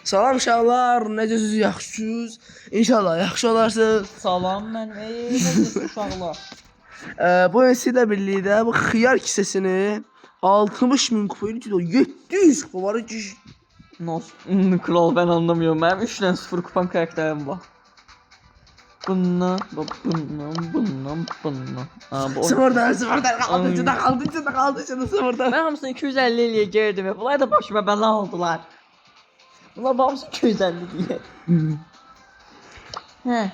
Salam uşaqlar, necəsiz, yaxşısınız? İnşallah yaxşı olarsınız. Salam mən, necəsiz uşaqlar? Bu sizlə birlikdə bu xiyar kisəsini 60.000 kupayı 700 kupa var ki. Kral ben anlamıyorum. Benim 3 tane 0 kupam karakterim var. Bundan. Sıfırdan kaldı, içinde kaldı, sıfırdan. Ben hamısını 250 liye girdim ve bunlar da başıma bela aldılar. Bunlar hamısı 250 diye. He.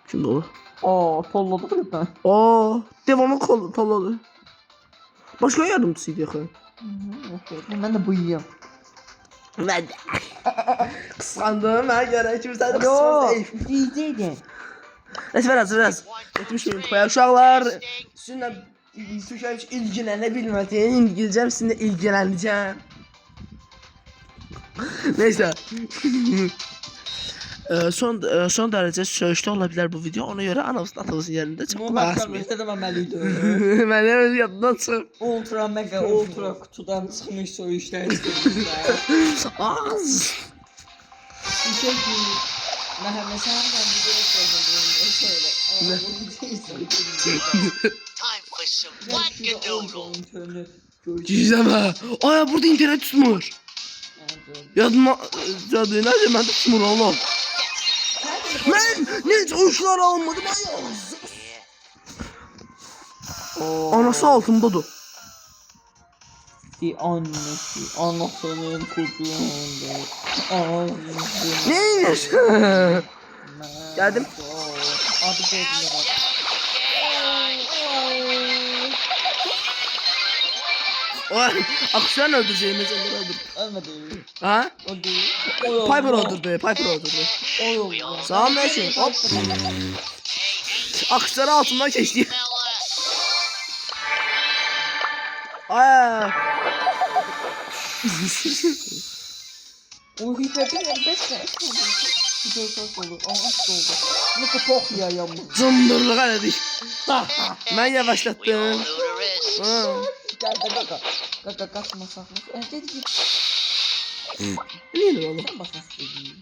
Kim dolu? Tolladı buradan. Devamlı tolladı. Başka yardımcısıydı yakın. Ben de buyuyorum. Ben de. Kıskandım ben göre ikimizden de Yo, kıskandım. DJ'din. Neyse biraz. 70.000 kupaya uşaqlar. Sizinlə Türkiye hiç ilgilənə bilmədiyim İngilizcəm sizinlə ilgilənəcəm. Neyse. Son derece söyüşte olabilir bu video. Ona göre anamızın atamızın yerinde çok basmıyor. Məktəbdə məməliydi. Mənim yadımdan çıxıb. Ultra mega ultra kutudan çıxmış söyüşlər istəyirlər. Az. Bir şey ki, Məhəmməd sən də video söyle. Time for some wackadoodle. Gizləmə. Aya burada internet tutmur. Yadıma nerede ben tutmur oğlum. Ben ne oyuncular almadım ay. Anası altındadır. Anasının kucağında. Neymiş? Geldim. Abi gördüm ya bak. Akşam öldüreceğimiz onları öldürdü. Ölmedi. Ha? O değil. Piper öldürdü. Sağ meşin. Hop. Akşamın altından geçti. Ay. O hipepin 5 tane güzel sos olur. Ağaç oldu. Ne kapak ya yağmur. Zımbırlık elədik. Ben We all yavaşlattım. know the risks. Ha. Gel kaka. Kaka kaçmasak mı? Dedi ki Niye oğlum? sen basmasın dedi.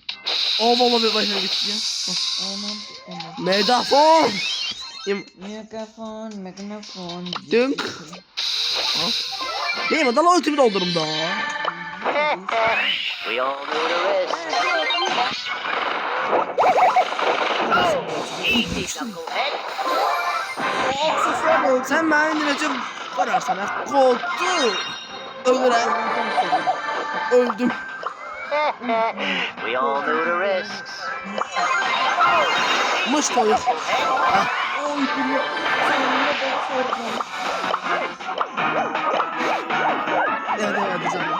Valla bir başına gitti ya. Aman. Megafon. Megafon. Dünk. Neyim adala ultimi doldurum da. We all know the risks. Easy, knucklehead. Sen beni dinleyecek vararsan ya. Korktu. Öldüren. Öldüm. We all know the risks. Mış koyuk. Evet canım.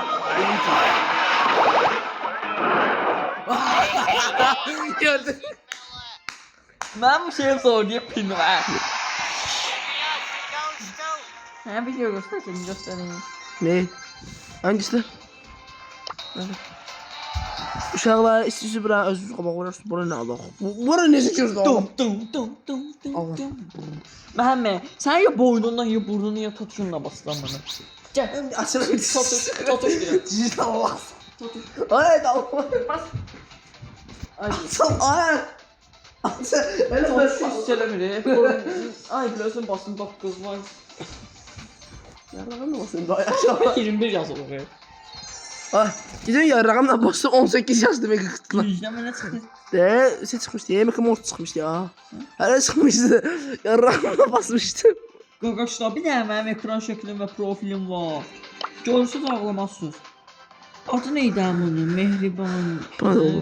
Gördün. Ben bu şeyi zor diye pindim ha. Ha video göstereyim. Ne? Hangisi? Uşaqlar istəyirsə bura özünüz qabaq vurursunuz. Bura nə alaq? Bura necə gördü oğlum? Allah. Məhəmməd, sən ya boynundan ya burnunu ya tutuşunla basılan bana. Gəl. Açılır. Tutuş deyirəm. Cid Allah. Ay da Allah. Ay. Ay. Elə Tutuş hiss eləmir. Ay biliyorsun basın bax qız var. Yarağım olsun da aşağı. 21 yazılır. Ay, gidin yarağımla bası 18 yaş demək qıtdılar. Yüzdən mənə çıxdı. Şey çıxmışdı, yemək mor çıxmışdı ya. Hələ çıxmışdı. Yarağımla basmışdı. Qaqaşda bir dənə mənim ekran şəklim və profilim var. Görsüz ağlamazsınız. Adı neydi bunun? Mehriban.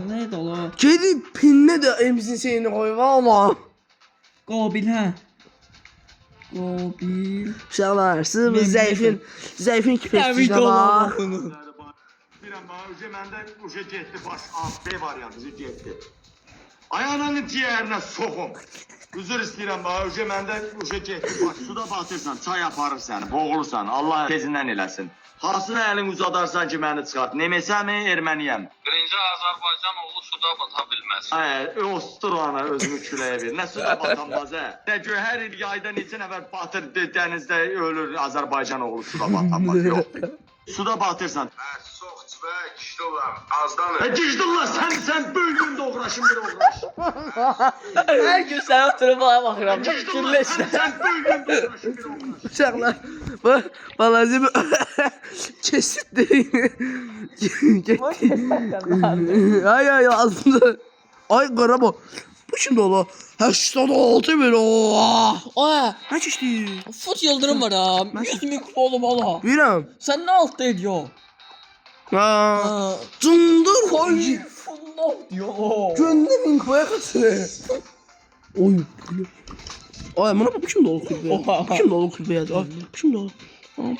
Neydi ola? Gedib pinlə də emizin şeyini qoy valla. Qabil hə. Qabil. Uşaqlar, siz bu zəifin kipesçisinə bax. Bilən bana öce məndə uşa getdi baş B variantı getdi. Ayağının ciyərinə soxum. Üzür istəyirəm bana öce məndə uşa getdi baş. Suda batırsan, çay aparır səni, boğulursan. Allah tezindən eləsin. Hasını əlin uzadarsan ki məni çıxart. Nemesəmi, erməniyəm. Birinci Azərbaycan oğlu suda bata bilməz. Ostur ana özünü küləyə ver. Nə suda batanmaz Nə gör hər il yayda neçə nəfər batır dənizdə ölür Azərbaycan oğlu suda batanmaz. Yox. Suda batırsan. Sox Gişdullam, azdan Gecdullah sen böyüyün doğraşın bir uğraş. Hər gün sən oturub bana baxıram. Gecdullah sen böyüyün doğraşın bir uğraş. Uşaqlar, bu balacım kesildi. Getdi. Ay ağzımda. Ay qarabo. Bu kimdə ola? 86 bin ola. Ay, Nə keçdi? fut yıldırım var ha. 100 mikrofonu bala. Bilirəm. Sən nə altda ediyor? Ha. Cındır koy. Allah diyor. Göndər minkoya qatı. Oy. Ay, buna bu kimdə ola kulübə? Oha. Bu kimdə ola kulübə yazdı? Bu kimdə ola?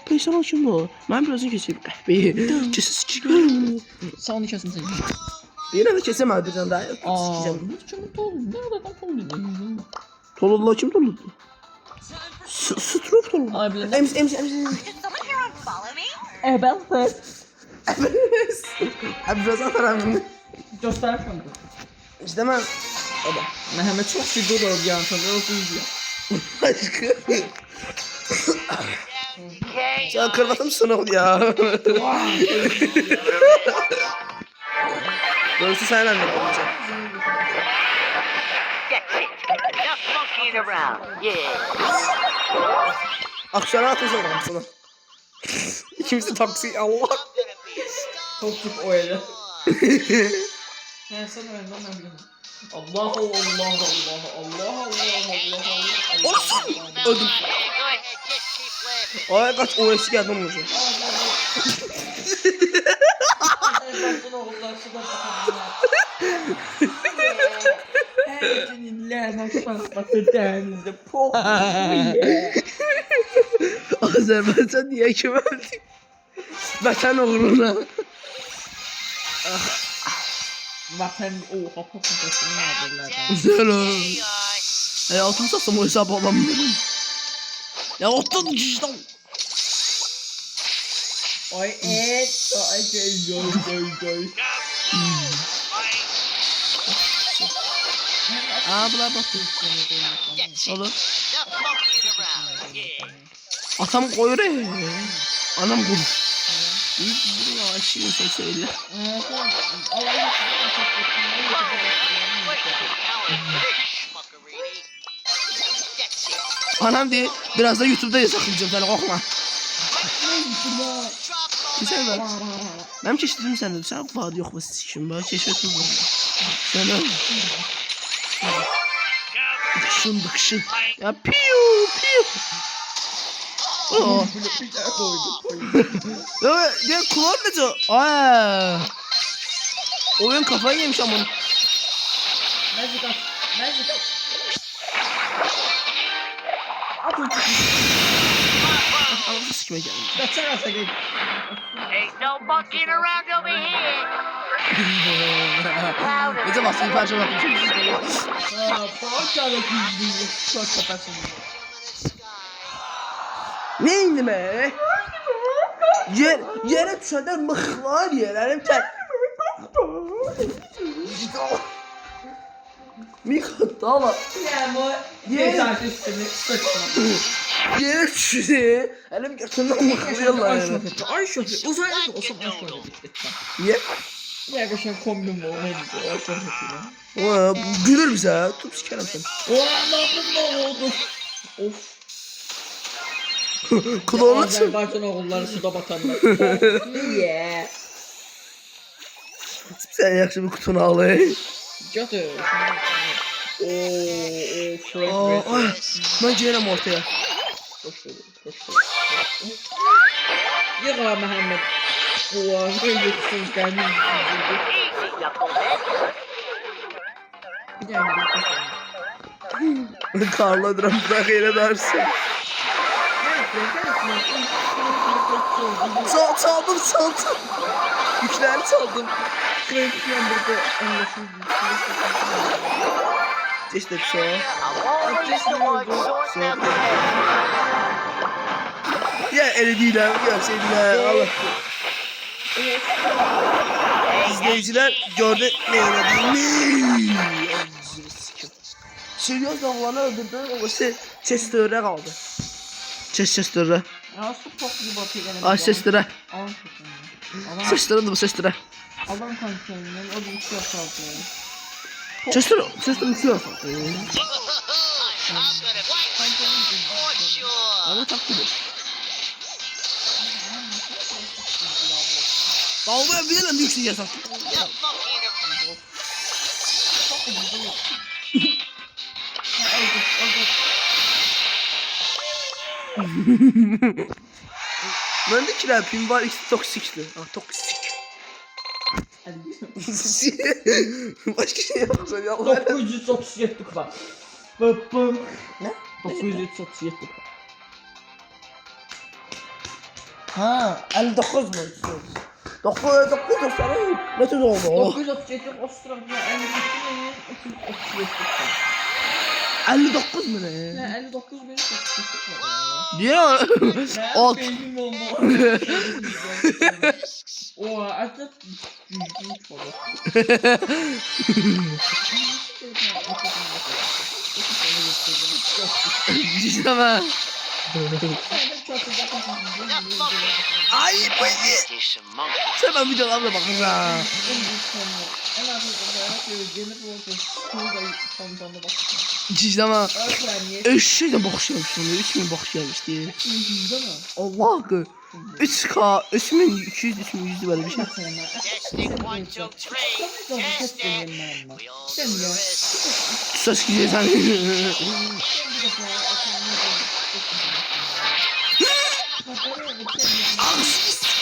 Peysan kimdə ola? Mən birazdan keçeyim. Qəhbəyi. Keçəsiz ki. Sağ onu kesin sen. Bir də keçəmədi birdən daha. Aa, Sikəcəm. bu kim tolu? Ne kadar tolu? Toludlar kim toluddu? Strop toluddu. Ay bilen. Ems. Ben fes. Abi biraz atarım bunu. Göster şunu. İşte mən. Mehmet çok figur oluyor yani sana olsun diye. Aşkım. Sen kırbatım sınıf ya. Doğrusu sen anne olacak. That's it. Enough monkeying around. Yeah. Akşama atmışım sana. İkimiz de taksi Allah. I'm gonna be a star. Toksik öyle. Sen öyle ben bilmiyorum. Allah. Olsun. Öldüm. Yeah, go ahead. Just keep laughing. Ay kaç OS geldim olacak. Her günün lanet patlatır derinizde. Pok. Azerbaycan niye kim öldü? Vatan uğruna. Vatan oha popülasyonu neredeler? Selam. Hey, Hayatımı satsam o hesabı alamıyorum. Ya otun işte. Ay et. Ay gel. Abla bak. that's it. Olur. Enough monkeying around. Yeah. Atam koyur Anam koyur. Bir yavaş şey söyle. Anam diye biraz da YouTube'da yasaklayacağım sana korkma. Güzel ver. Benim çeşitlerim sende. Sen vaadi yok mu sikim böyle keşfet mi? Sen öyle. Dıkşın. Ya piu. Oo. Ya kulağın nece? Aaa. Oyun kafayı yemiş ama. Magic. Ağzı sikime geldi. Ain't no monkeying around over here. Nece bastı bir parça bak. Ne indi be? Yere düşenden mıhlar yerelim sen. Mikro ama yere düştü. Elim götünden mıhlıyorlar yani. Ay şöhret. Uzaylı olsam ay şöhret. Niye? Ne geçen kombin bu neydi bu ay şöhretiyle. Oo, gülür bize. Tut sikerim seni. Ne oldu? Of. Kulağını çek. Azerbaycan oğulları suda batanlar. Yeah. Sen yaxşı bir kutunu al ey. Götür. Ooo Frank. Ay, ben gelirəm ortaya. Koş. Yığa Mehmet. Ulan ne yıksın kendini. Easy, knucklehead. Bir tane bir Karla duran bırak eyle dersin. Çaldım. Yükleri çaldım. İşte şu. I'm always the one sorting out the mess. Ya eli değilim, ya şey değilim. Allah. İzleyiciler gördü ne öğrendiğini. Seriyoz oğlanı öldürdü. O Chester'e kaldı. Chester'e. Nasıl pop gibi batıyor gene. Ay Chester'e. Sıçtırdı, sıçtırdı. Adam kontrolünden o bir iki yapaldı. Sıçtır, uçuyor. For sure. Ama takdir. Dalga bilen bir şey yasak. You're fucking around. Bendekiler pin var, ikisi toksikti. Ah, toksik. Başka şey yapmasın ya. 937 kupa. Bıp. Ne? 937 kupa. Ha, 59 mu? 9 dostlarım. Ne tür oldu? 937 Avustralya 52 kupa. 59 mu ne? Ne 59 bin 37 kupa. Diyor. Alt. Benim olma. O artık düzgün falan. Cidden. Ay bu iyi. Sen ben videolarına bakacağım. Cidden. Eşeğe bakışlamıştım. 3000 bakışlamış diye. Allah hakkı. 3K, 3200, 3100 böyle bir şey. Testing 1, 2, 3. Testing. We all do the risk. Söz gidiyor sen.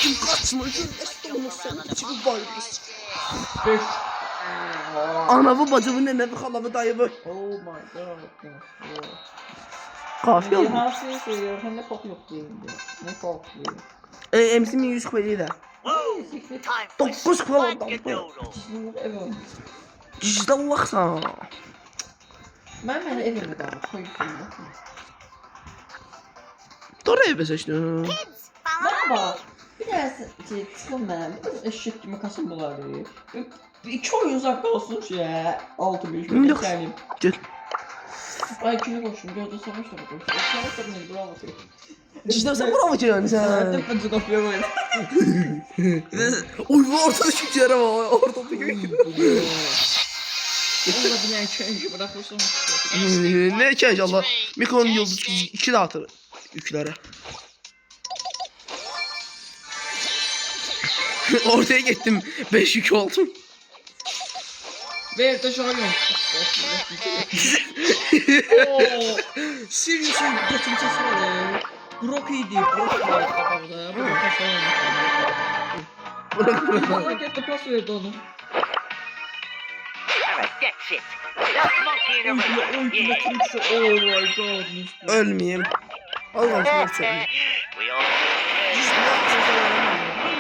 Kim kaçma? Anavı bacımı nenemi halamı dayımı. Oh my god. Kafi oldu. Her şeyi söylüyor. Hem de pop yok diyeyim diyor. Ne pop diyor. MC'min 100 kupayı da. Time for 9 kupa oldu. squankadoodle. Evet. Cidden Allah sana. Ben beni evime daha koyayım. Doğru eve seçtim. Merhaba. Bir de çıkın ben. Eşek gibi kasım bular diye. İki oyun uzakta olsun şey. 6-5 Yok. yani. Gel. Ay kimi koştum. Gözde savaş da koştum. Savaş da beni bravo diyor. Cidden sen bravo ki yani sen. Artık ben kapıya koydum. Oy bu ortada şu yere var. Ortada bir Orada bir yani köyü bırakırsam. ne ki Allah. Mikron yıldız 2 dağıtır yüklere. Ortaya gittim 5 yük oldum. Ver de şöyle. Ooo. Seriously götüm sesi var ya. Brok iyiydi. Brok var kafamda. Brok pas vermiş. Bana gitti pas verdi onu. Alright, that's it. Enough monkeying around. Yeah. Oh my god. Ölmeyeyim. Allah'ım sana söyleyeyim. We all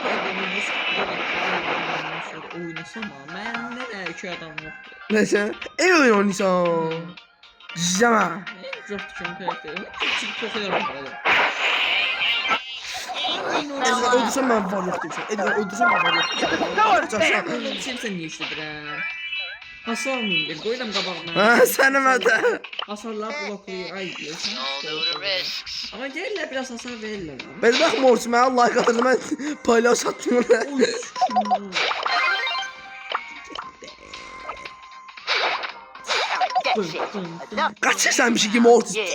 do the risk. Oynasam ama ben nereye iki adam yoktu. Neyse. Ev oyun oynayacağım. Cama. En çok düşen karakterim. Çıkıp kokuyorum böyle. Edgar öldürsem ben var yok demişim. Edgar öldürsem ben var yok demişim. Ne var canım? Ben sen niye işledirəm? Hasar mı indir? Qoyuram qabağına. Ha sen de. Hasarlar bloklayır. Ay We all do the risks. ama gelirlər biraz hasar verirlər. Ben bak mortum ben like atırdım ben paylaş attım ona. Oy sikim. Alright, that's it. Enough. Kaçırsan bir şey ki mortum. Yeah.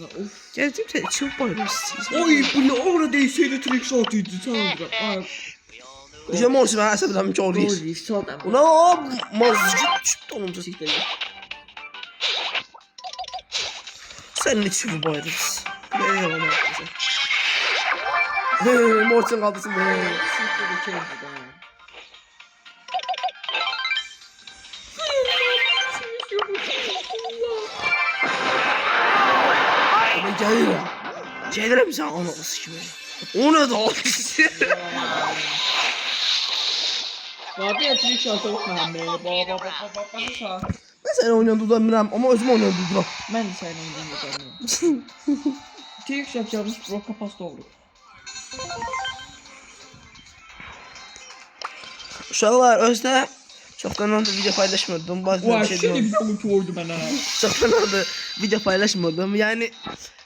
Of. Geldim sen çok bayılmışsın. Oy bu ne orada değilseydi trick shot idi sanırım. Ay. We all do İşte mortum ben hesaplarım çok iyi. Doğru shot ama. Ulan o mazcık çıktı onun da. Siktir. Senin için bu bayılırız. Ne yalan yaptın sen. Mortum kaldısın be. Siktir içeri gidelim. Ben gelirim. Gelirim sen anası gibi. Onu da al. Vardı ya trick shot'a bakmam be. Baba. Ben seni oynayan durdurmuyorum ama özüm oynayan durduram. Ben de senin oyundan geçerim. Trick shot yapmış bro kapas doğru. Uşaqlar özdə Çoxdan da video paylaşmırdım. Bazen Vay bir şey şimdi diyorum. videomu koydu mənə. Çoxdan da video paylaşmırdım. Yani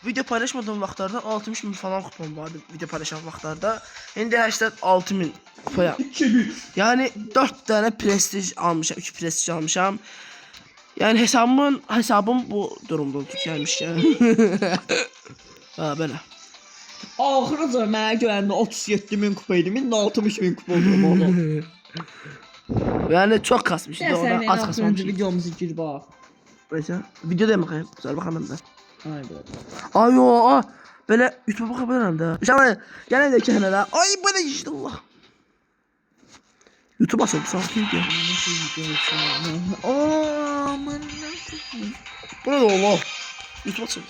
video paylaşmadığım vaxtlarda 60.000 falan kupon vardı video paylaşan vaxtlarda. İndi 86.000 kupaya. Yani 4 tane prestij almışam, 2 prestij almışam. Yani hesabım bu durumda tükənmişkən. Ha belə. Axırıca mənə gələndə 37.000 kupa idi. İndi 60.000 kupa oldu oğlum. Yani çok kasmışdı Sən orada ən az axırıncı kasmamışdı. videomuzu gir bax. Neyse video da bakayım. Güzel bakalım da. Ay be. Ayo böyle YouTube'a bakabilirim de. İnşallah gene de kenara. Ay böyle işte Allah. YouTube asıldı sanki video. Aman Bu ne de Allah. YouTube asıldı.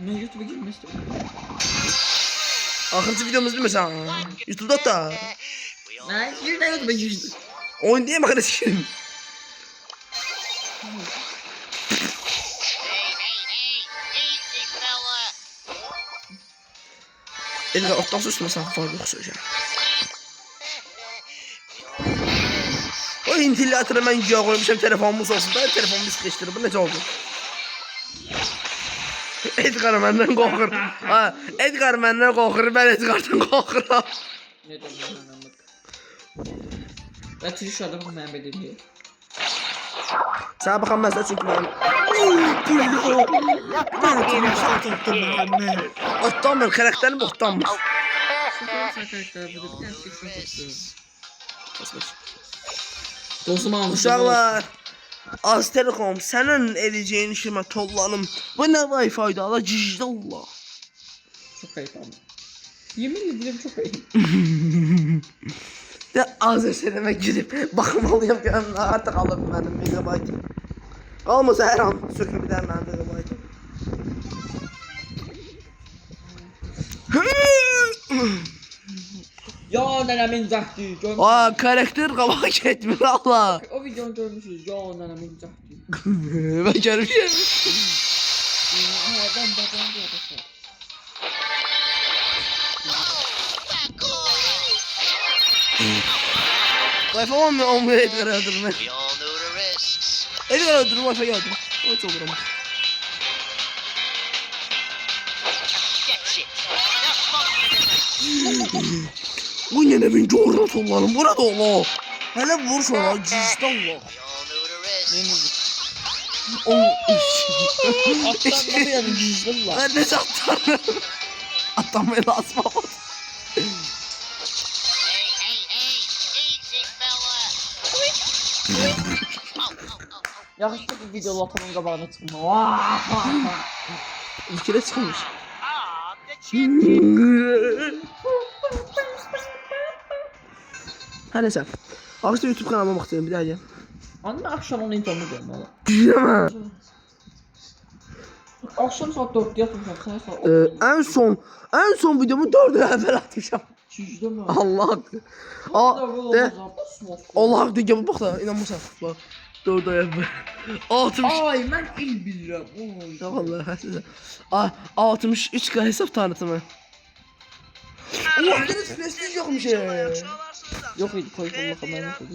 ne YouTube'a girmiştim. Ahırcı videomuz değil mi sen? YouTube'da da. Ben bir de YouTube'a girdim. Oyun diye bakın eskiyim. Elinde ottan sus mesela farklı yok söyleyeceğim. O intilatını ben güya koymuşum telefonumuz olsun da telefonumu sıkıştırır. Bu nece oldu? Edgar benden korkur. Ha, Edgar benden korkur, ben Edgar'dan korkuram. Ne dedim ben bak. Ben Trish adam ben belirli. Sana bakan mesela çünkü ben... Ottan ben karakterim ottanmış. Sıfır karakter burada bir tane Trish atıyor. Dostum almışım. Uşaqlar, Az Telekom sənin edəcəyin işimə tollanım. Bu nə Wi-Fi-də ala cicdə Allah. Çok ayıp ama. Yemin ederim çok ayıp. De az əsələmə girib baxmalıyam ki, artıq alıb mənim megabaytım. Qalmasa hər an sürkü bidər mənim megabaytım. Ya nenemin zahdi. Aa, karakter qabağa getmir Allah. O videonu görmüşsünüz. Ya nenemin zahdi. Mən görmüşəm. Ben babam diye bakar. Wi-Fi olmuyor Edgar öldürme. We all know the risks. Edgar öldürme Wi-Fi öldürme. O hiç olur ama. That's it. Now smoke me. Bu yine ben coğrafya tollanım. Burada Allah. Hele vur sonra cicdə Allah. We all know the risks. O Attan da yani cüzdüm lan. ben de çatlarım. Atlamaya lazım ama. Hey, hey, hey. Easy, fella. Oh, oh, oh, oh. Yakıştı bu video latanın qabağına çıxma. Vaaah. İlkine çıkmış. Ah, the champion. Her neyse. Arkadaşlar YouTube kanalıma bakıyorum bir daha gel. Anne akşam onu internet görme oğlum. Giremem. Akşam saat 4'te yatmışam. Sen saat En son videomu 4 ay evvel atmışam. Cüzdüm mü? Allah hakkı. De Allah hakkı de bak da inanmırsan. Bak 4 ay evvel. 60. Ay ben il bilirəm. Oy. Ya vallahi size. 63 hesap tanıtımı. Allah deniz prestij yokmuş ya. Yok idi koy Allah xəbərini koydu.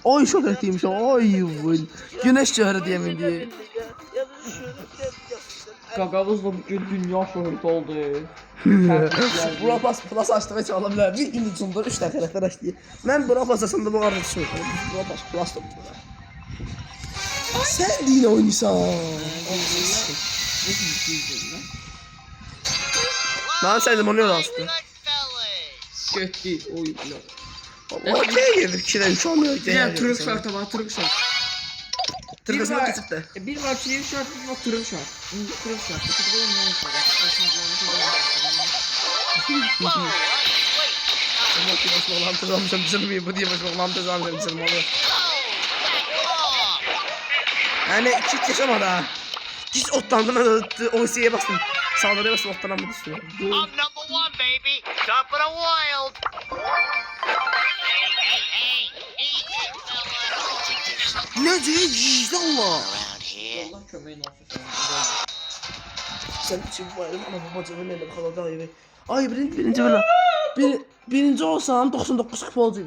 Oy şok etiymiş oy vay. Güneş çöhrü diye mi diye. Qaqavuzla bugün dünya şöhrət oldu. Bura plus açtım heç ola bilər. Bir gün içində 3 dəfə xərəkətlər açdı. Mən bura pasasında bu arada düşmüşəm. Bura plus toplayıram. Sen yine oynaysan. Ben sevdim onu yola astı. Good fellas. Getdi oy. Okey yedir 2'den 3 olmuyor. Ya Türk şartı var, Türk şart. Tırkasına geçip de. Bir var ki şart, bir var Türk şart. Türk şart. Bir de oynayan Whoa, wait. Ama ki başka olan tezahürüm bizim bu diye başka olan tezahürüm bizim oluyor. Oh, Yani hiç yaşamadı ha. Hiç otlandım ben OC'ye bastım. Saldırıya bastım otlanamadı üstüne. I'm number one, baby. Top of the world. Hey, hey, hey. Easy, fella. Ne diyor cicde Allah. Around here. Allah kömeğin olsun sana. Sen için bayram ama babacığımın elinde bu kadar daha iyi. Ay birinci böyle. Birinci olsam 99 kupa olacak.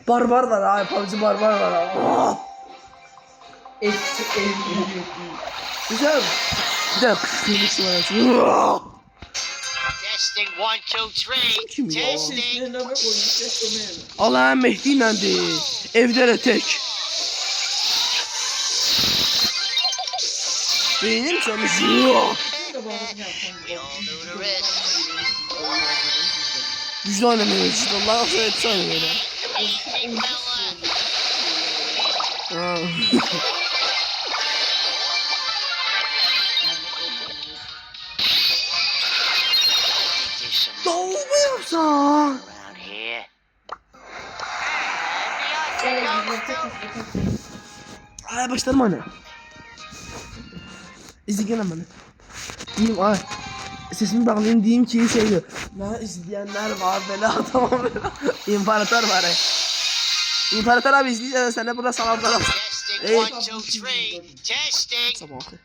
Barbar var ha, PUBG barbar var ha. Eski ev. Güzel. Bir de Phoenix var. Testing 1, 2, 3. Kim ya? Testing. Yerine bak oyun. Testing. Allah Mehdi ilədir. Evdə də tək. Benim canım. We all know the rest. Güclü oynamıyor. Allah olsa etsi oynamıyor. Easy, fella. Ha. Do some Dolma yoksa. around here. Ay başlarım anne. İzleyen bana. Diyeyim ay. Sesimi bağlayayım diyeyim ki şey diyor. Ne izleyenler var böyle adamım böyle. İmparator var ay. İmparator abi izleyeceğiz sen de burada salamlar olsun. Testing 1, 2, 3. Testing. Sabah okey.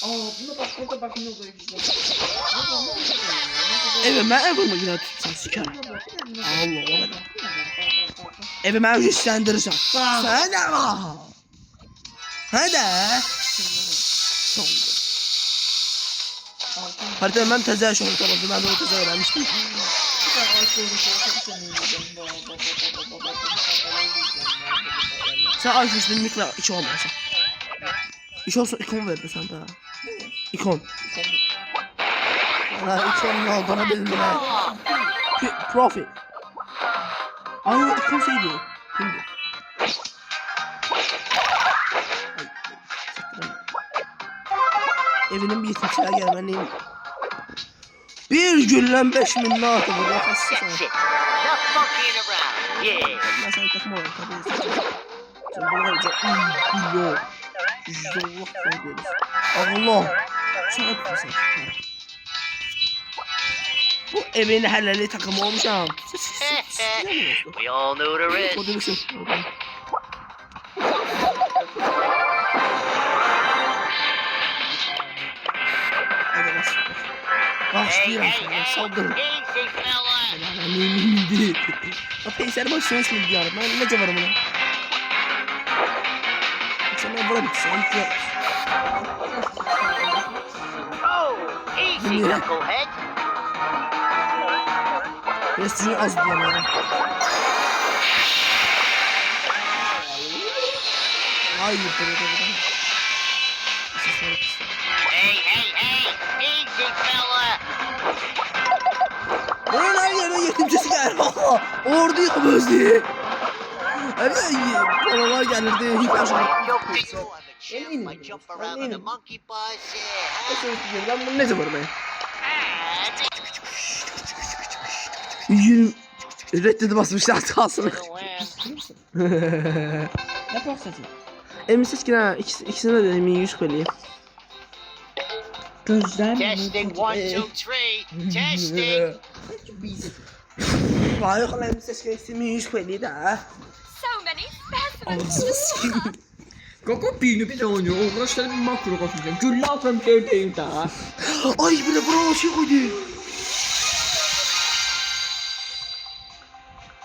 Buna bak burada bak ne oluyor güzel. Evet ben evime yine tutacağım sikerim. Allah Allah. Evime güçlendireceğim. Sen de var. Hadi. Haritanı ben teze yaşıyorum tamam. Ben de o teze öğrenmiştim. Sen açmıştın mikro 2 olmasın. 2 olsun ikon verdi sen daha. İkon. Bana ikon ne olduğunu bildim ha. Profit. Ay ikon şeydi. Kimdi? Evinin bir yetimçiler gelmenliyim. Bir günden 5000 ne atı burada kassı sana. That's it. Enough monkeying around. Yeah. Ben sana takma olayım tabii. Sen bana verecek. Yok. Allah koydunuz. Allah. Sana tutmasın. Bu evin helali takımı olmuşam. We all know the rest. Kodunu şu. Hadi bas. Hey, Başlıyorum hey, sana. hey. Saldırın. Easy, fella. Mimindi. O peyser başına ismi diyorum. Ben ne cevabım buna? Sana vurabilsem ki. Oh, easy, Yeah. knucklehead. Prestijini az diyorum ya. Hayır böyle. Hey, hey, hey. Easy, fella. Bunun her yerine yetimcisi gelir. Ordu yıkamız diye. Evet, pololar gelirdi. Hiper şarkı. Yo, Dingo, I'm a chimp. I jump around on a monkey bus. Yeah. Ben bunu ne zaman ben? Ah, Yürüm. Reddedi basmışlar kalsın. Ne bahsediyorsun? Emin seç ki ha. İkisine de emin 100 koyayım. Gözlem. Testing 1, 2, 3. Testing. Vay yok lan emin seç ki emin 100 koyayım da. So many specimens. Ağzını sikeyim. Koko birini bir de oynuyor. Uğraşları bir makro koşacağım. Gülle atan bir şey değil daha. Ay bir de buraya şey koydu.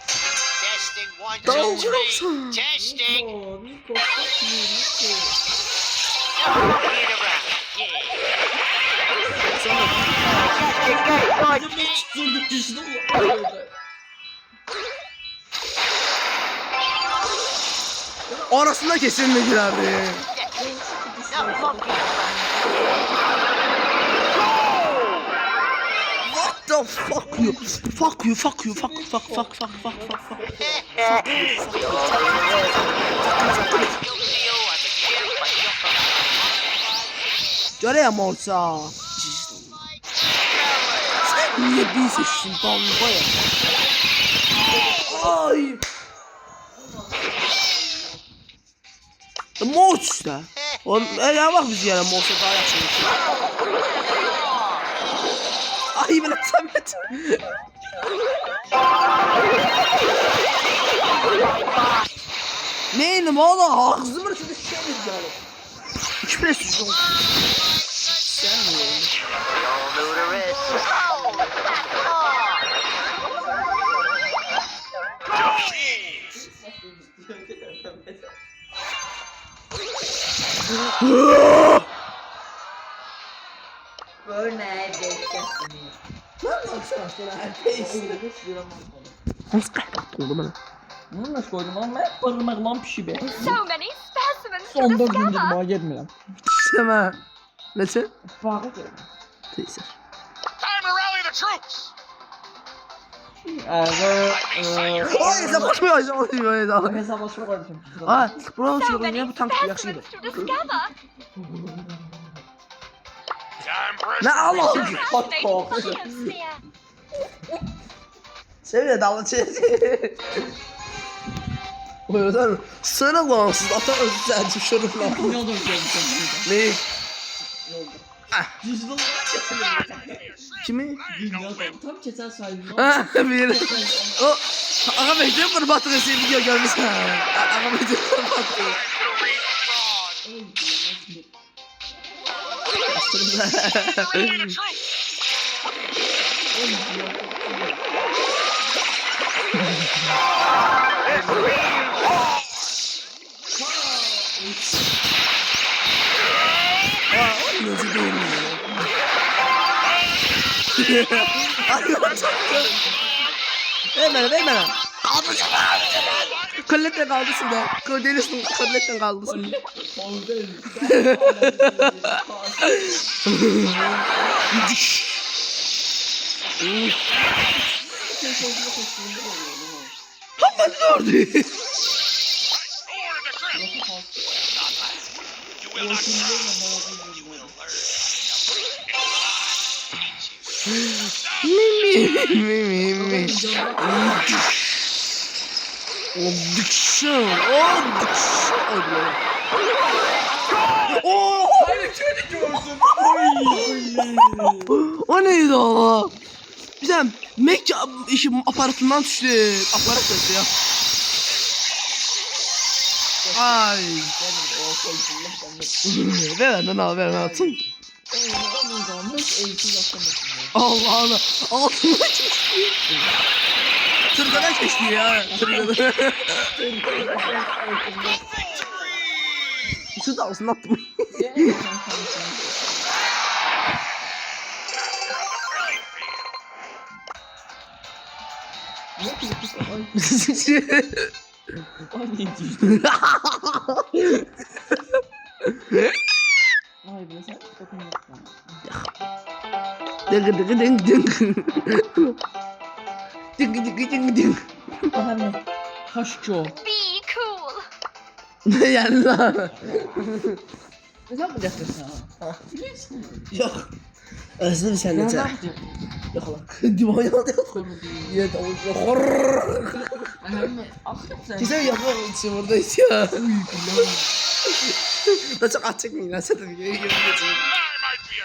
Testing 1, Tamam, 2, 3. yoksa. Testing. Niko, fuck you, Niko. Monkeying around. Yeah. Durduk dişini ulan. Arasında kesin girerdi. No, monkeying What the fuck you? Fuck you, fuck you, fuck, fuck, fuck, fuck, fuck, fuck, fuck. Göreyim olsa. Sen niye bir seçtin bombaya? Ay. Mort işte. Oğlum ya bak biz yere morsa daha yaxşı. Ay belə Samet. Neyim oğlum? Ağzımı şurada şişemiz yani. İki pres düştüm. Sen mi? Ludicrous. Oh, that's hard. Örneğe bekletmeyin. Lan baksana şuna herkes. Nasıl kahraman oldu bana? Bunu nasıl koydum lan? Ben parmağım pişi be. So many specimens to Son 4 gündür discover. bana gelmirəm. İstemə. Neçə? Bağa gelin. Teysir. Time to rally the troops. Ay, hesablaşmıyor, hesablaşmıyor. Hesablaşma koydum. Ha, bravo So şey many ya bu tank yaxşı idi. specimens to discover. Time for a Ne Allah'ım. Fascinating biosphere. Seviye dalı çezi. O yüzden sana bağımsız ata özü düşürüm lan. Dünyada görmüşəm. Ne? Dijital Kimi? dünyada. Tam keçən saydım. Ha, bir. O Ağa mecbur qurbatı resim video görmüşsən. Ağa mecbur qurbatı. rally the troops. Nasıl değil mi? Ver bana. Kaldırsın. Kırletten kaldırsın da. Kırdelistin, kırletten kaldırsın. Ama ne oldu? Order the troops. You will not stop. You will learn. Mimi. Obdukşun. O neydi ama? Bizden Mekke işi aparatından düştü. Aparat düştü ya. Ay. Ver lan al ver atın. Allah Allah. Altıma geçti. Tırgana geçti ya. Tırgana. Şu da olsun attım. Ay be sen bakın yapma. Ding ding ding ding. Ding ding ding ding. Aha ne? Haşko. Be cool. Ne yani lan? Ne yapacaksın sen? Yok. Özür sen Ne nece? yapacaksın? Yok lan. Divan yandı yok. Yedi o horror. Aha ne? Akşam sen. Güzel yapar için buradayız ya. Da çok açık mı lan? Sen de videoyu görmüyorsun.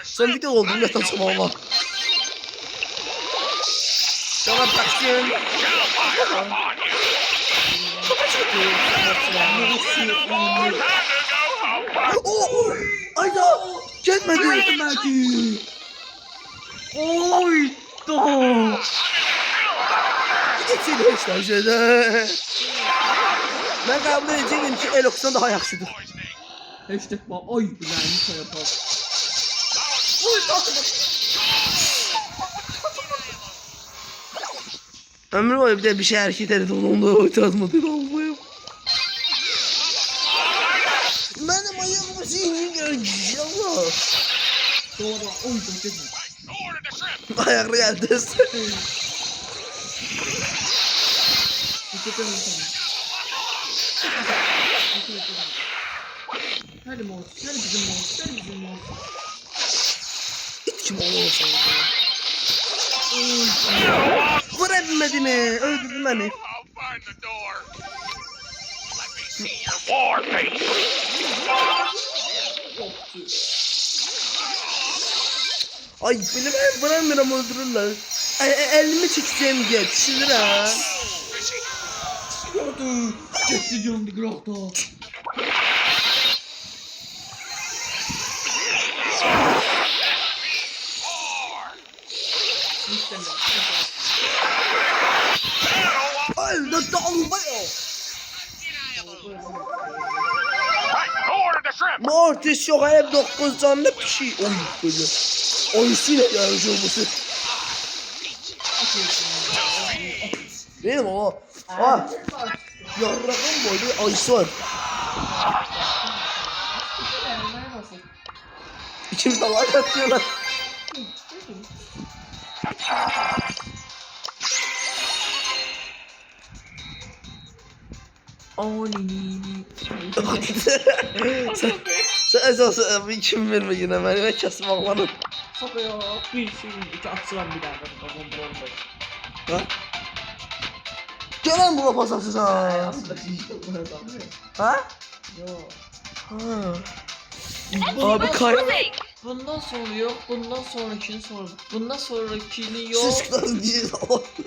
Sen video oldun ya tam valla. Tamam taksın. Oh! Ayda! Gelmedi. Oy! Do! Geçin işte şöyle. Ben kabul edeceğim ki Elox'tan daha yaxşıdır. Hashtag bak. Ay bilərini şey yapar. Ömrü boyu bir de bir şey hareket edildi onu da oynatmadı Allah'ım. Benim ayağımı senin göreceğim Allah. Doğru. Oy da gitme. Order the troops. Ayaklı geldi. Dikkat edin sen. Hadi Mort. Hadi bizim Mort. Hadi bizim Mort. Hiç kim olursa. Vurabilmedi mi? Öldürdü beni. I'll find the door. Let me see your war face. Ay beni ben bırakmıyorum öldürürler. Elimi çekeceğim diye düşünür ha. Gördü. Gitti canım bir grafta. Mortis yok hep 9 canlı bir şey. Oy böyle. Oyusuyla yarıcı olması. Benim o. Ha. Yarrağım böyle ayısı var. İkimiz de like atıyorlar. Sen esası bir kim verme yine ben kesim ağlanım. Tabii ya, bir şey, iki atıram bir tane. Ha? Gelen buna pas atıyorsun ha. Ha? Yok. Ha. Abi kay- Bundan sonra yok, bundan sonrakini sor. Bundan sonrakini yok. Siz kadar değil.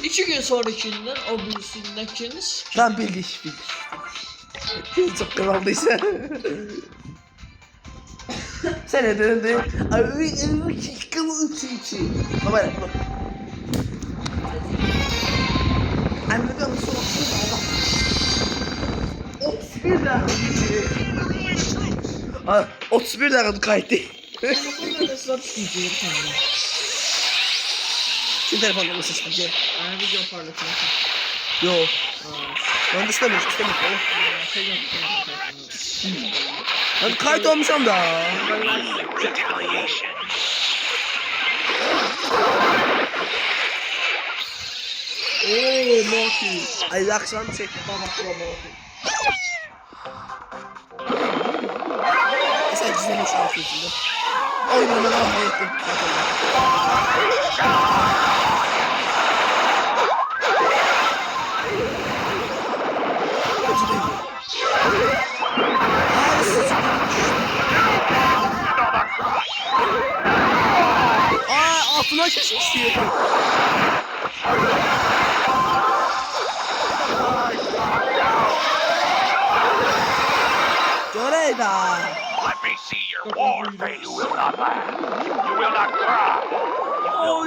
2 gün sonrakinden o birisindekini Ben bildik. Çok kraldıysa. Sen ne dedin? Abi elimi çıkalı içi. Baba bak. Anladım sonuçta baba. 31 dakika. 31 dakika kayıttı. Senin telefonda mı ses çıkıyor? Video parlatıyor. Yok. Ben de istemiyorum. Ben kayıt olmuşum da. Ooo Morty. Ay akşam çek. Sen çizeme şarkı içinde. Oy ben almayı ettim. Aa altına geçmişti. Göreyda. Let me see your war face. You will not laugh. You will not cry.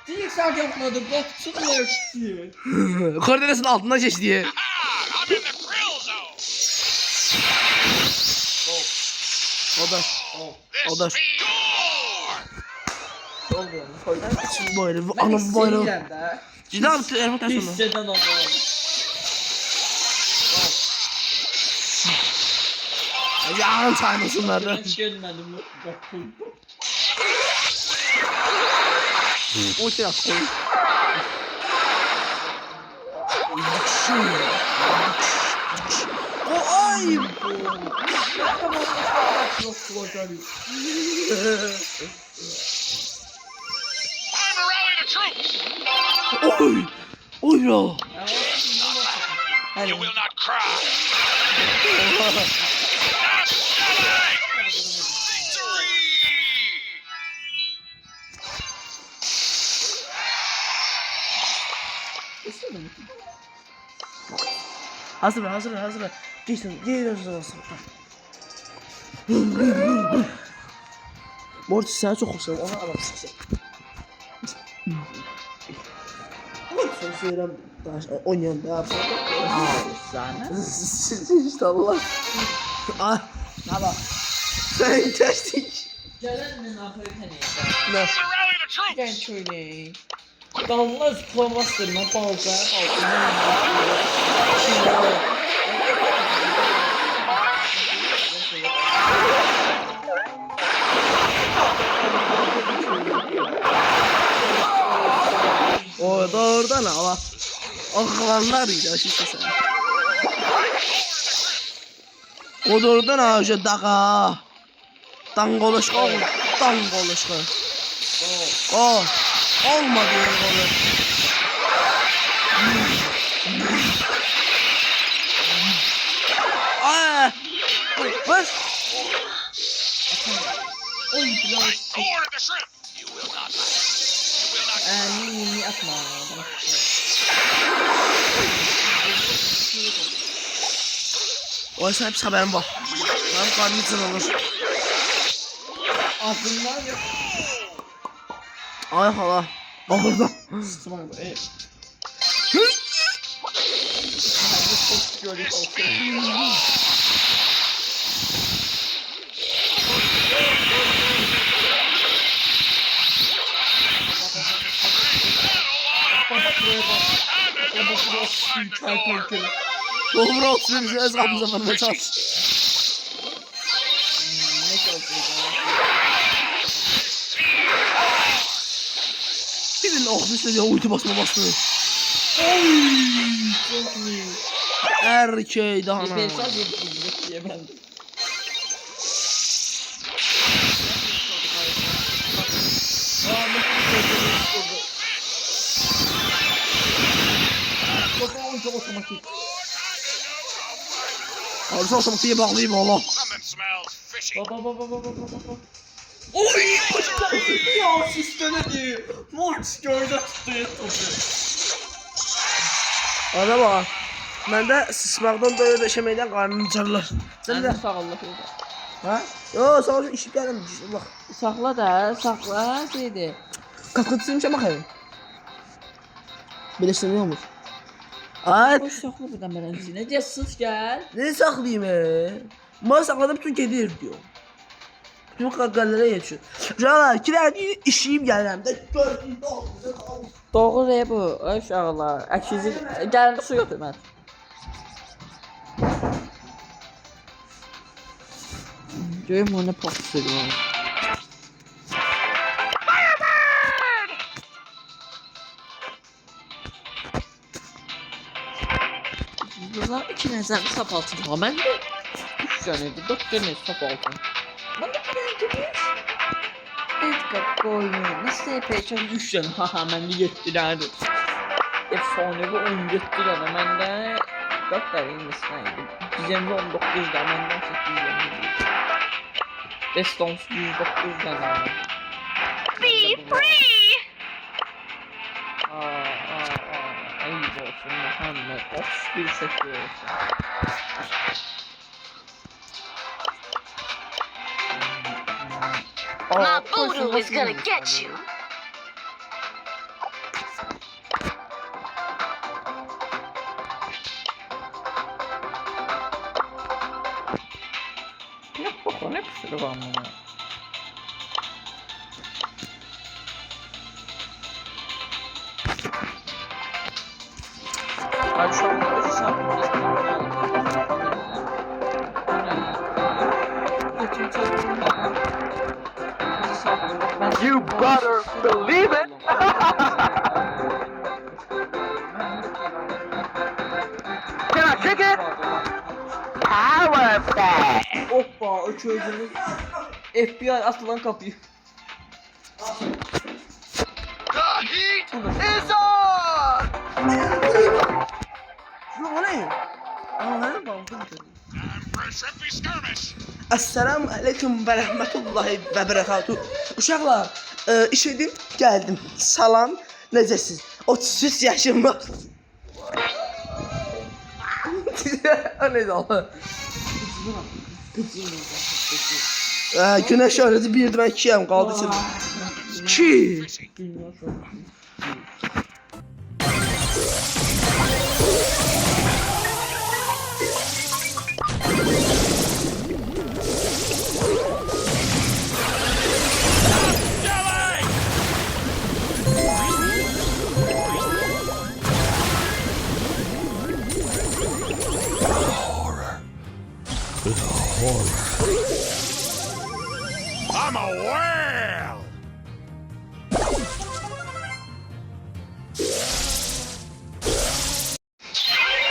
Direkt sen yapmadın, baksana işte. Koridoresin altına geç diye. I'm in the grill zone. O da. This O da. be yours. Şimdi böyle. Ben Anam böyle. hissediyorum da. Cidden mi? Elma taşı mı? Hisseden adam. Yarın saymasınlar da. Hiç gelmedim. Bakın. O şey yaptı. O ay. Yok kulakları. Time to rally the troops. Oy. Oy ya. You will not cry. Not Shelly! Victory! Hazır. Geçsin. Geliyoruz. Mortis sana çok hoşlanır. Ona alamazsın. Sen söyleyeyim. Oynayan da yapsın. Sana. İşte Allah. Ah. Ne bak. Sen kestik. Gelenin ahırı tanıyacağım. Ne? Time to rally the troops. Ben şöyle. Dalına zıplamaztırma balta. O doğrudan ama. Akılanlar ya şimdi sen. O doğrudan ağaca dağa. Dangoluşka ol. Dangoluşka. O. Olmadı yolu. Aa! Bas. Oy biraz. Board the shrimp. You will not laugh. You will not Mini atma. O yüzden hepsi haberim var. Benim karnım için olur. Aklımdan yok. Ay hala. Ağırdan. Sıçmaq bu. Çok görüş olsun. Dobra olsun bize ezgamıza vermeye çalış. Birinin oxu ya ulti basma bastı. Erkey daha ne? Persal yedik diye ben. Çok otomatik. Arıza otomatiğe bağlayayım Allah. Something smells fishy. Baba. Oy! Ya sistemedi. Maç gördü tuttu. Ana bak. Məndə sıçmaqdan doyur döşəməkdən qarnım cırlar. Sən də Sağ ol. ha? Yo, sağ ol, işib gələm. Bax. Saxla da, saxla şeydi. Qapıçıymışam baxayım. Birləşdirmək olmur. Ay, Boş saxla buradan mənə. Ne diye sus gəl. ne saxlayayım Mən saxladım bütün gedir diyor. Bütün qaqallara geçiyor. Uşaqlar, kirədi işiyim gəlirəm də. Gördüm də. Doğru bu. Aşağılar. Əkizi gəlində su yoxdur mən. Görüm onu patlıyorum. Bunlar iki nəzərli sap altın var. Mən də 3 dənədir, 4 dənə sap altın. Mən də bir dənə demiş. Edgar koyun. Nasıl yapacağım 3 dənə? Haha, məndə 7 dənədir. Efsanevi 17 dənə. Məndə 4 dənə imisnəydi. Gizemli 19 dənə. Məndən 8 dənə. Destans 109 dənə. Be free! Ayıp olsun Muhammed. 31 şekli olsun. My voodoo is gonna get you. Ne koku ne pişiri var mı? Abi şu an böyle You better believe it. Can I kick it? Power back. Hoppa o çocuğumuz FBI atılan kapıyı. The heat is on. Şu o ne? Anladın mı? Time for a shrimpy skirmish. Assalamu aleykum və rəhmətullahi və bərəkatuhu. Uşaqlar, işedim, gəldim. Salam, necəsiz? 33 yaşım var. O neydi Allah? Günəş öyrədi, birdi, mən 2-yəm, qaldı içində. 2. I'm a whale.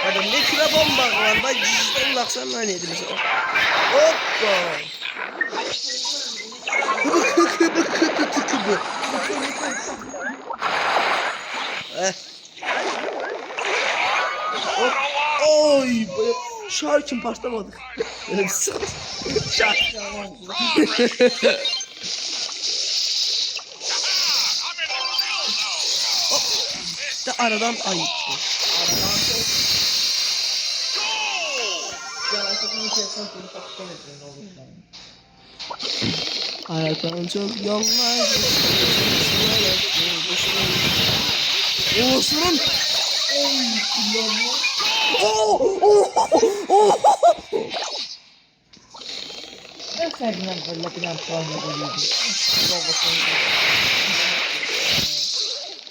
Hadi ne küre bomba var, bak cidden baksan ne neydi mesela. Hoppa. Kıbı. Hop. Oy. Şarkın patlamadı. Öyle bir sıkıntı. Şark. De aradan ay. Hayattan çok yollar. Olsun. Ben Ferdinand böyle plan puanla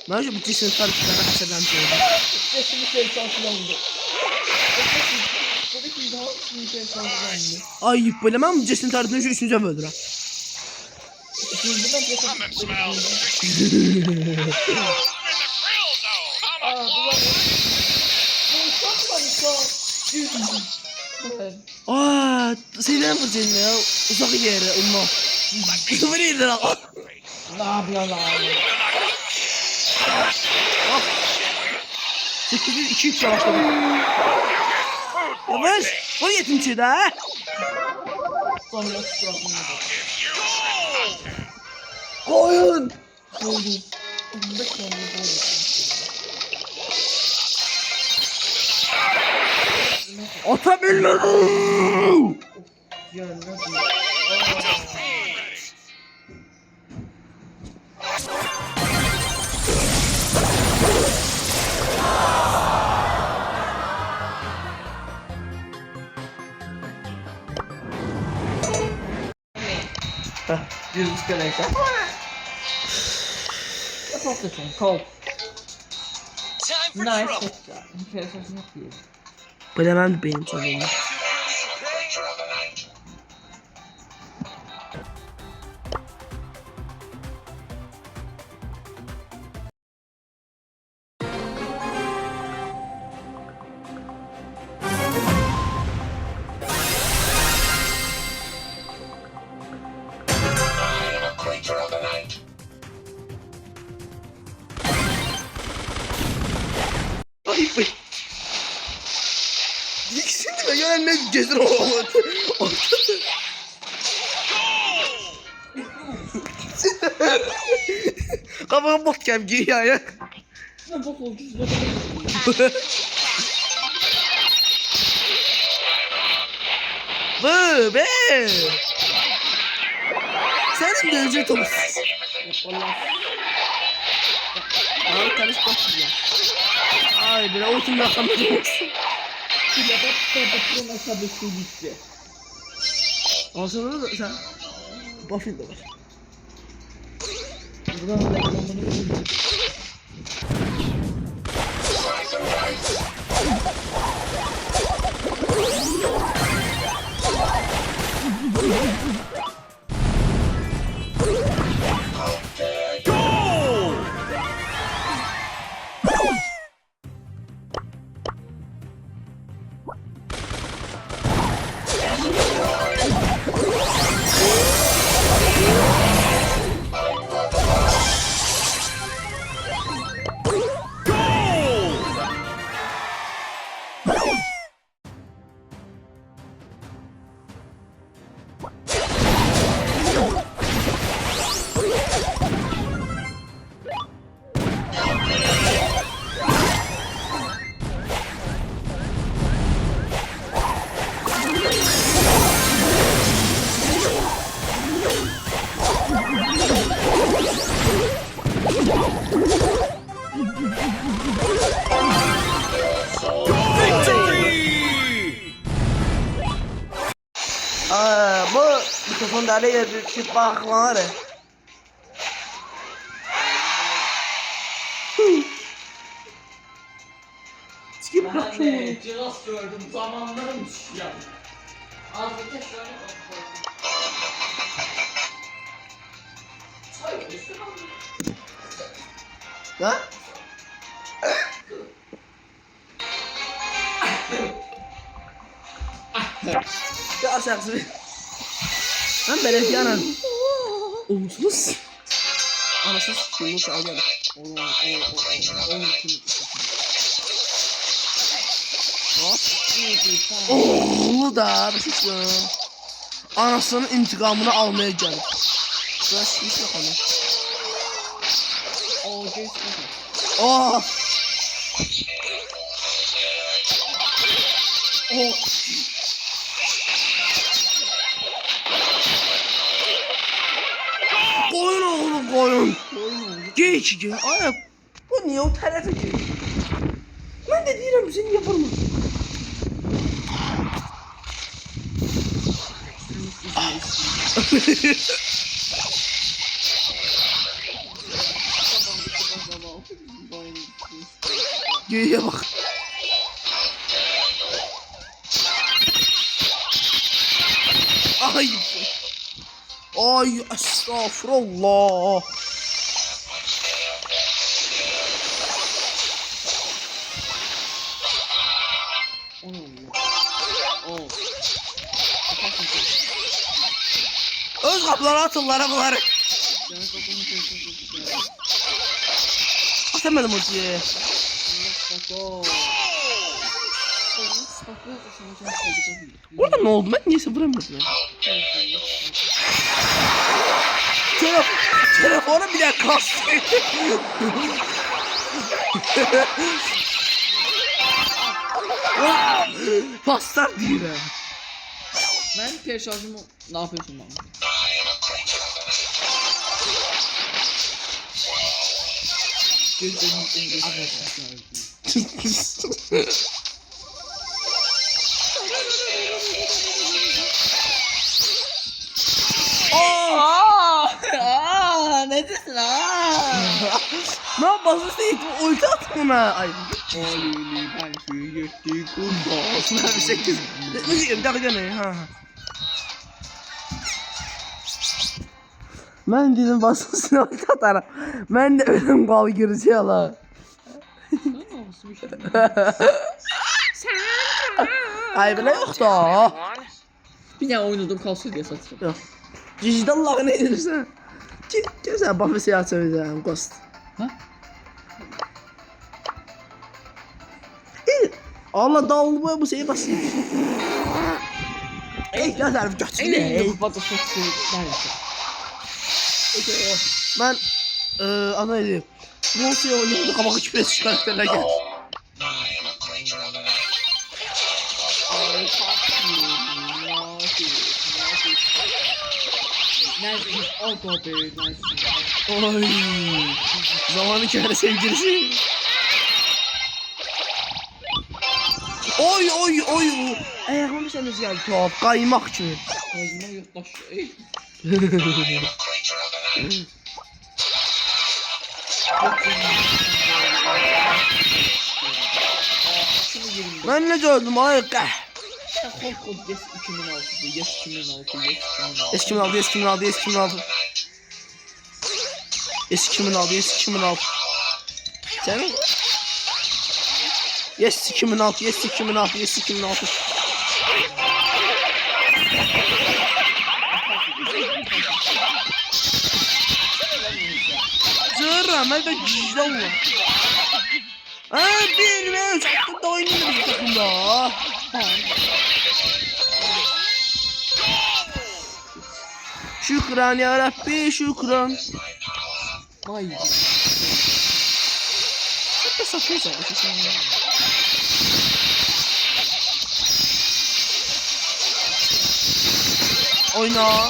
Ben şu bütün sınıflar kitara haşeden söyledim. Sesimi sensasyonlandı. Buradaki daha sensasyonlandı. Ay bilemem Jason tarihinin şu üçüncü böldür ha. İkinciden Plumbing smells fishy. Aa, In the grill zone. Come bu var. Bu saklanmışlar. Aa, şeyden fırçayım ya. Uzak yere onunla. Sıfır iyidir ha. Ne yapıyorsun lan? 8-2-3 yavaşladı. Yavaş. O yetimçiydi ha. Sonra suratını Koyun. koydu. 15 saniye koydu. Ata bilmiyorum. Canına Yüz iskeleyken. Yapalım. Kol. Nice. Nefesini yapıyor. Bilemem benim sanırım. Ay be. İkisini de yani ne gezir olmadı. Kafama bot gel gir ya. Ne bok oldu? Bu be. Senin de önce topuz. Ay karış bakıyor. Ay bir o kim rakamı diyorsun. Patron asabesi gitti. Aslında da sen Buffy de var. Buradan reklamını koydum. Bu mikrofon da araya bir bakmaları. Skip Ben cihaz gördüm. Zamanlarım düşüyor. Az bir kez şöyle Ha? Ya aşağısı. Ben belediyenin. Olmuşsunuz. Anasız bunu sağlayalım. Oğlu da bir şey anasının intikamını almaya gelip. Biraz hiç yok onu. Oh! Oh! Geç ki. Ay bu niye o tarafa gidiyor? Ben de diyorum seni yapalım. Göğe bak. Ay. Ay estağfurullah. Öz kapıları atırlar bunları. Atamadım o diye. Orada ne oldu? Ben niyeyse vuramadım. Telefonu bile kastı. Paslar diyorum. Ben perşarjımı ne yapıyorsun lan? Ne diyorsun Ne yapasın sen? Ulti at buna. Ay. ben suyu yettiği kumda. Aslında bir 8. Bir dakika ne? Ha. Ben dedim basmasına ulti atarım. Ben de ölüm kal gireceği ala. Ay bile yok da. Bir tane oynadım kalsın diye satırım. Yok. Cicdallah ne edirsən? Gel sen bak bir şey açabilirim Ghost. Ha? Allah dağılma bu şeyi basın. Ey ya tarif götür. Ey baba çok Ben ana edeyim. Bu şey oynadı kabak hiç pres karakterler gel. Nice. Auto be nice. Oy. Zamanı kere sevgilisi. Oy oy oy. Ayağıma bir şey geldi top kaymak kimi. Ağzıma yurttaş. Ey. Ben ne gördüm ay qah. Korkut yes 2006 yes 2006 Yes 2006 yes 2006 yes 2006. Yes 2006 yes 2006. Sen Yes 2006 yes 2006 yes 2006. Zırra ben de cicdan var. Benim çok da oynuyorum bu takımda. Şükran ya Rabbi şükran. Vay. Ne satıyorsun sen? Oyna.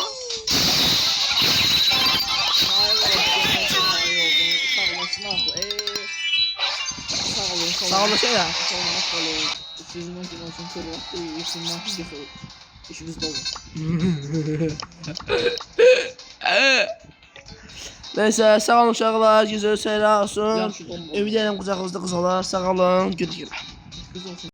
Sağ olasın ya. İşimiz dolu. Neyse sağ olun uşaqlar, güzel seyirler olsun. Yaxşı, bomba. Ümid edirəm qucağınızda qız olar. Sağ olun, güle güle. Kız olsun.